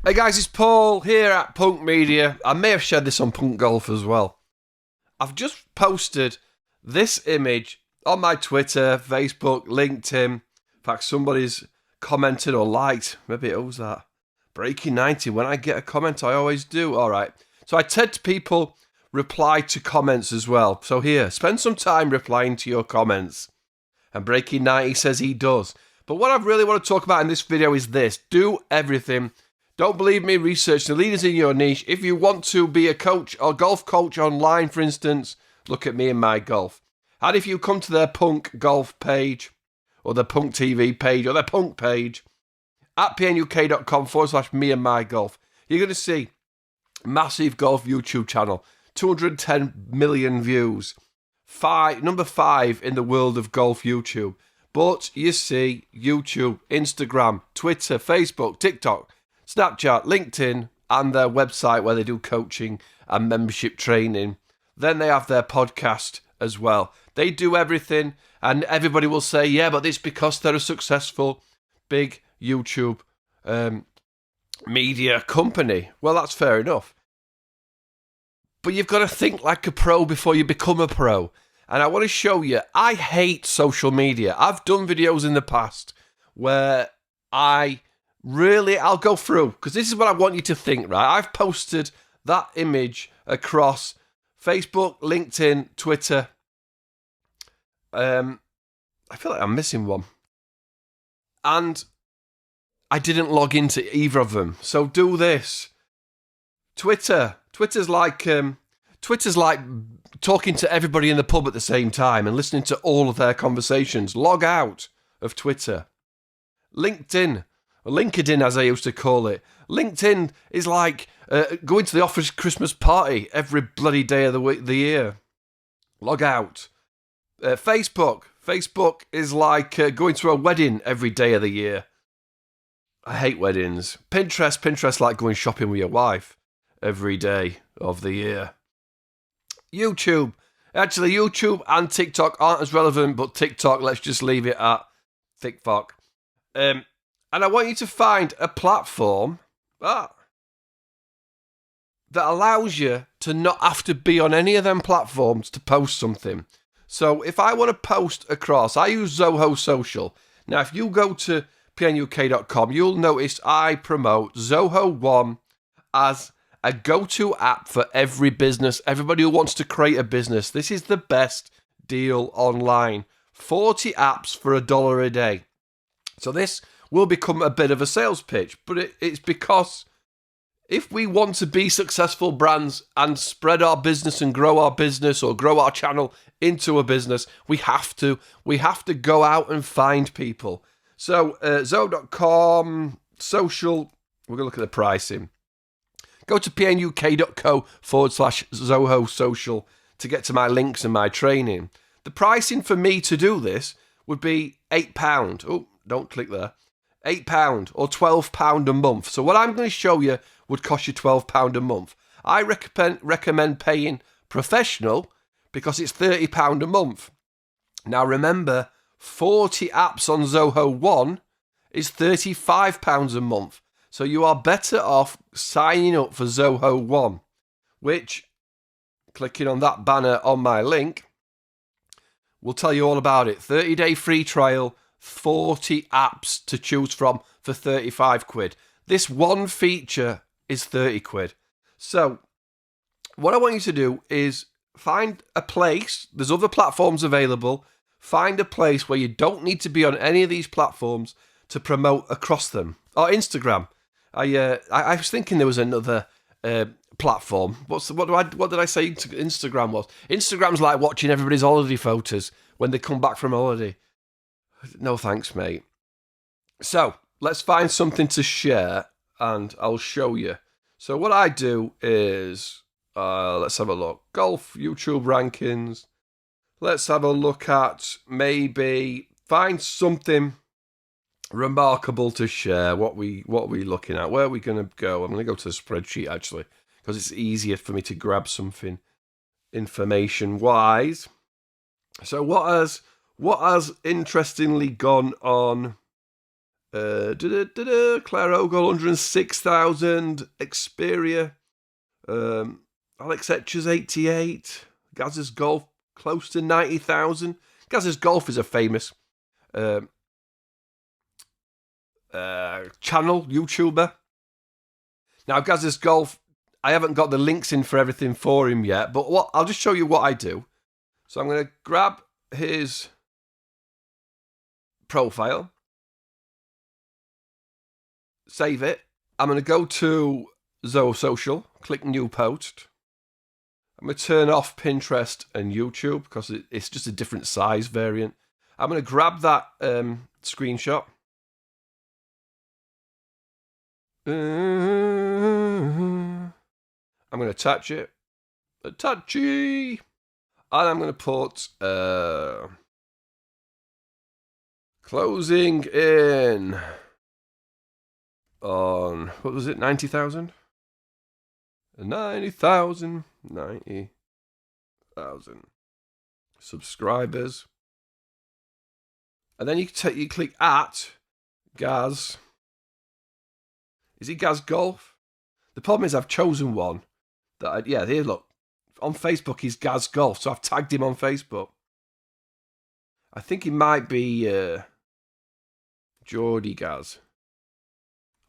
Hey guys, it's Paul here at Punk Media. I may have shared this on Punk Golf as well. I've just posted this image on my Twitter, Facebook, LinkedIn. In fact, somebody's commented or liked. Maybe it was that. Breaking 90. When I get a comment, I always do. All right. So I tend to people reply to comments as well. So here, spend some time replying to your comments. And Breaking 90 says he does. But what I really want to talk about in this video is this. Do everything. Don't believe me, research the leaders in your niche. If you want to be a coach or golf coach online, for instance, look at me and my golf. And if you come to their Punk Golf page, or their Punk TV page, or their Punk page, at pnuk.com/me and my golf, you're going to see massive golf YouTube channel, 210 million views, number 5 in the world of golf YouTube. But you see YouTube, Instagram, Twitter, Facebook, TikTok, Snapchat, LinkedIn, and their website where they do coaching and membership training. Then they have their podcast as well. They do everything, and everybody will say, yeah, but it's because they're a successful, big YouTube media company. Well, that's fair enough. But you've got to think like a pro before you become a pro. And I want to show you, I hate social media. I've done videos in the past where I'll go through, because this is what I want you to think, right? I've posted that image across Facebook, LinkedIn, Twitter. I feel like I'm missing one. And I didn't log into either of them. So do this. Twitter's like talking to everybody in the pub at the same time and listening to all of their conversations. Log out of Twitter. LinkedIn, as I used to call it. LinkedIn is like going to the office Christmas party every bloody day of the year. Log out. Facebook is like going to a wedding every day of the year. I hate weddings. Pinterest like going shopping with your wife every day of the year. YouTube. Actually, YouTube and TikTok aren't as relevant, but TikTok, let's just leave it at TikTok. And I want you to find a platform that allows you to not have to be on any of them platforms to post something. So if I want to post across, I use Zoho Social. Now, if you go to pnuk.com, you'll notice I promote Zoho One as a go-to app for every business, everybody who wants to create a business. This is the best deal online. 40 apps for $1 a day. So this will become a bit of a sales pitch, but it's because if we want to be successful brands and spread our business and grow our business or grow our channel into a business, we have to go out and find people. So Zoho.com, social, we're going to look at the pricing. Go to pnuk.co/Zoho social to get to my links and my training. The pricing for me to do this would be £8. Oh, don't click there. £8 or £12 a month. So what I'm going to show you would cost you £12 a month. I recommend paying professional because it's £30 a month. Now remember, 40 apps on Zoho One is £35 a month. So you are better off signing up for Zoho One, which, clicking on that banner on my link, will tell you all about it. 30-day free trial, 40 apps to choose from for 35 quid. This one feature is 30 quid. So what I want you to do is find a place. There's other platforms available. Find a place where you don't need to be on any of these platforms to promote across them. Or Instagram. I was thinking there was another platform. What did I say Instagram was? Instagram's like watching everybody's holiday photos when they come back from holiday. No thanks, mate. So let's find something to share and I'll show you. So what I do is, let's have a look. Golf YouTube rankings. Let's have a look at maybe find something remarkable to share. What we looking at? Where are we going to go? I'm going to go to the spreadsheet actually because it's easier for me to grab something information wise. So what has interestingly gone on Claire Ogle, 106,000. Xperia. Alex Etchers, 88. Gaz's Golf, close to 90,000. Gaz's Golf is a famous channel, YouTuber. Now, Gaz's Golf, I haven't got the links in for everything for him yet, but I'll just show you what I do. So I'm going to grab his profile, save it. I'm going to go to Zoho Social, click New Post. I'm going to turn off Pinterest and YouTube because it's just a different size variant. I'm going to grab that screenshot. I'm going to attach it. Attachy! And I'm going to put closing in on, what was it, 90,000? 90,000 subscribers. And then you click at Gaz. Is it Gaz Golf? The problem is I've chosen one that, here, look. On Facebook, he's Gaz Golf, so I've tagged him on Facebook. I think he might be Geordie Gaz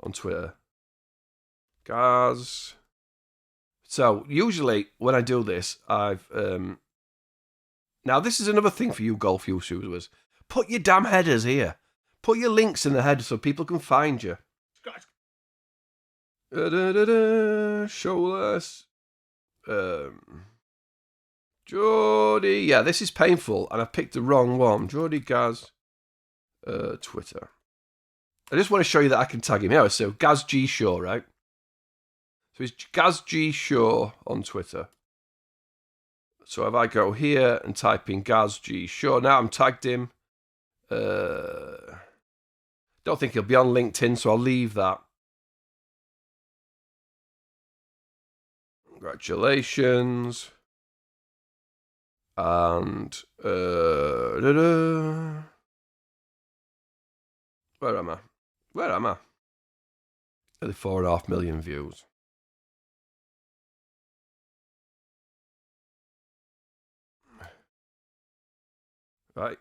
on Twitter. Gaz. So, usually, when I do this, I've... now, this is another thing for you golf YouTubers. Put your damn headers here. Put your links in the header so people can find you. Show less. Geordie. Yeah, this is painful, and I picked the wrong one. Geordie Gaz. Twitter. I just want to show you that I can tag him. Yeah, so Gaz G Shaw, right? So it's Gaz G Shaw on Twitter. So if I go here and type in Gaz G Shaw, now I'm tagged him. Don't think he'll be on LinkedIn, so I'll leave that. Congratulations. And where am I? Nearly 4.5 million views. Right.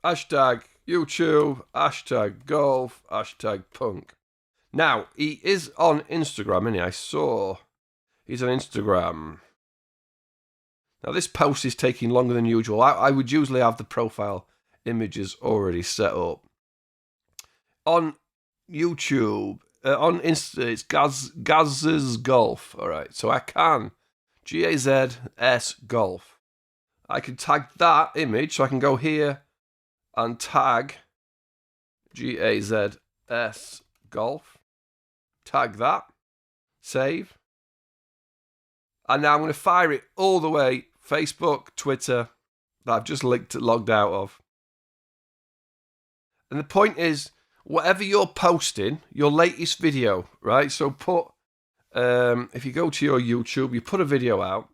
Hashtag YouTube, hashtag golf, hashtag punk. Now, he is on Instagram, isn't he? I saw he's on Instagram. Now, this post is taking longer than usual. I would usually have the profile images already set up. On YouTube, on Insta, it's Gaz's Golf. All right, so I can. Gazs Golf. I can tag that image, so I can go here and tag Gazs Golf. Tag that. Save. And now I'm going to fire it all the way. Facebook, Twitter, that I've just logged out of. And the point is, whatever you're posting, your latest video, right? So put, if you go to your YouTube, you put a video out.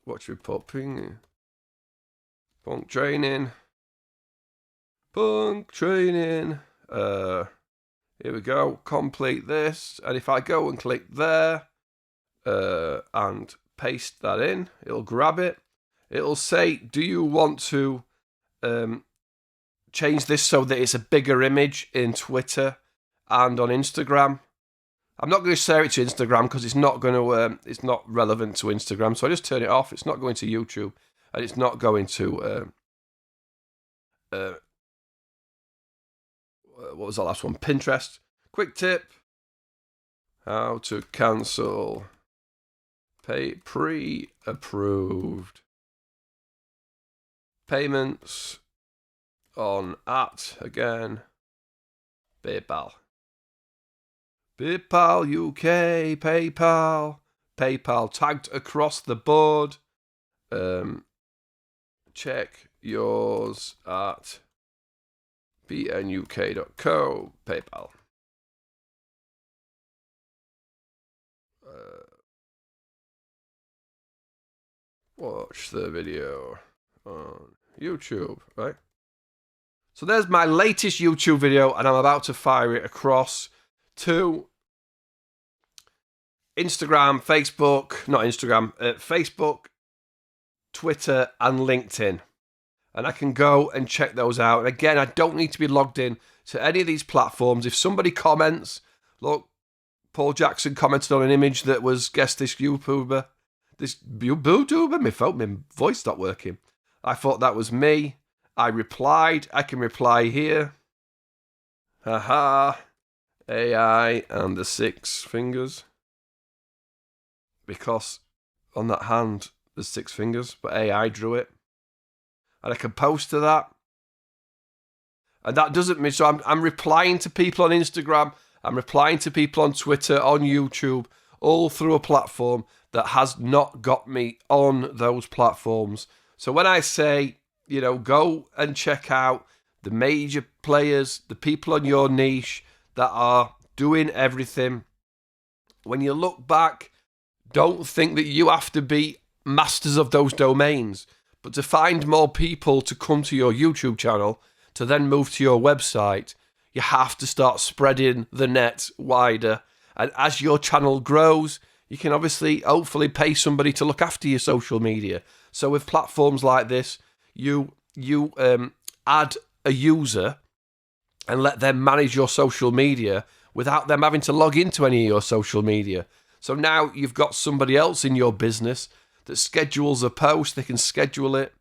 What should we put? Punk training. Here we go. Complete this. And if I go and click there and paste that in, it'll grab it. It'll say, do you want to change this so that it's a bigger image in Twitter and on Instagram? I'm not going to share it to Instagram because it's not going to. It's not relevant to Instagram, so I just turn it off. It's not going to YouTube, and it's not going to. What was the last one? Pinterest. Quick tip: how to cancel pre-approved payments on again PayPal. PayPal UK, PayPal tagged across the board. Check yours at bnuk.co, PayPal. Watch the video on YouTube, right? So there's my latest YouTube video, and I'm about to fire it across to Instagram, Facebook, Twitter, and LinkedIn. And I can go and check those out. And again, I don't need to be logged in to any of these platforms. If somebody comments, look, Paul Jackson commented on an image that was, guess this YouTuber, my voice stopped working. I thought that was me. I replied. I can reply here. Haha. AI and the 6 fingers. Because on that hand, there's 6 fingers, but AI drew it. And I can post to that. And that doesn't mean, so I'm replying to people on Instagram, I'm replying to people on Twitter, on YouTube, all through a platform that has not got me on those platforms. So when I say, go and check out the major players, the people on your niche that are doing everything, when you look back, don't think that you have to be masters of those domains, but to find more people to come to your YouTube channel, to then move to your website, you have to start spreading the net wider. And as your channel grows, you can hopefully pay somebody to look after your social media. So with platforms like this, you add a user and let them manage your social media without them having to log into any of your social media. So now you've got somebody else in your business that schedules a post. They can schedule it.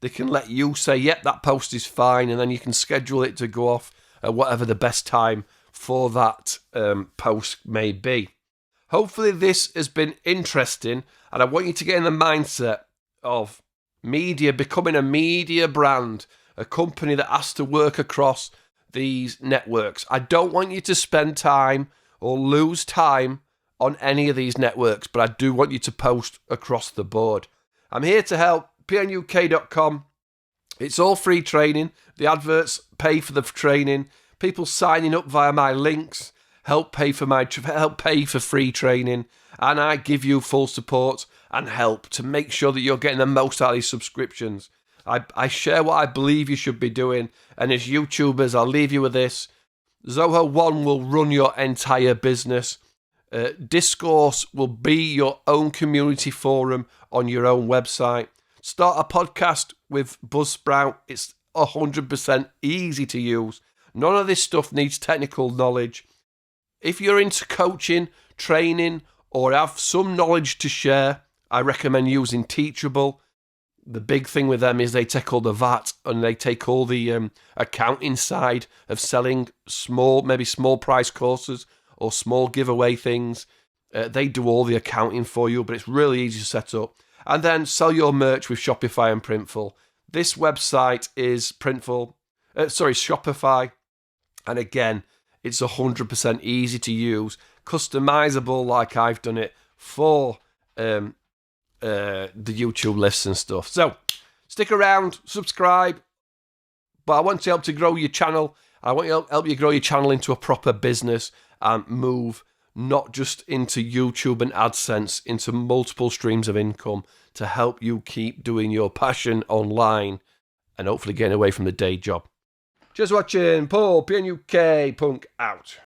They can let you say, yep, that post is fine. And then you can schedule it to go off at whatever the best time for that post may be. Hopefully this has been interesting. And I want you to get in the mindset of media, becoming a media brand, a company that has to work across these networks. I don't want you to spend time or lose time on any of these networks, but I do want you to post across the board. I'm here to help. pnuk.com. It's all free training. The adverts pay for the training. People signing up via my links help pay for free training, and I give you full support and help to make sure that you're getting the most out of these subscriptions. I share what I believe you should be doing, and as YouTubers, I'll leave you with this. Zoho One will run your entire business. Discourse will be your own community forum on your own website. Start a podcast with Buzzsprout. It's 100% easy to use. None of this stuff needs technical knowledge. If you're into coaching, training, or have some knowledge to share, I recommend using Teachable. The big thing with them is they take all the VAT and they take all the accounting side of selling small price courses or small giveaway things. They do all the accounting for you, but it's really easy to set up. And then sell your merch with Shopify and Printful. This website is Shopify. And again, it's 100% easy to use, customizable like I've done it for the YouTube lists and stuff. So stick around, subscribe. But I want to help to grow your channel. I want to help you grow your channel into a proper business and move not just into YouTube and AdSense, into multiple streams of income to help you keep doing your passion online and hopefully getting away from the day job. Cheers for watching. Paul, PNUK, Punk out.